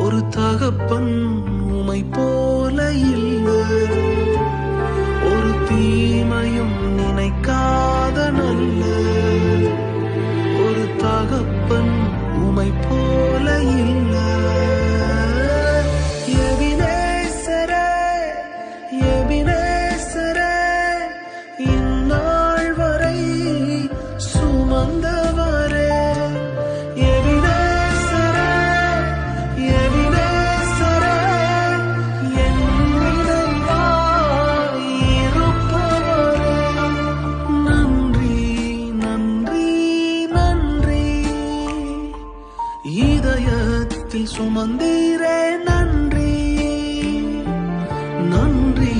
ஒரு தகப்பன் உமை போல இல்லை, ஒரு தீமையும் நினைக்காத நல்ல ஒரு தகப்பன் உமை போல இல்லை. எபினேசரே, எபினேசரே, இந்நாள் வரை சுமந்தவரே. எபினேசரே, எபினேசரே, என் நினைவாய் இருப்பவரே. நன்றி, நன்றி, நன்றி. இதயத்தில் சுமந்தீரே, நன்றி, நன்றி.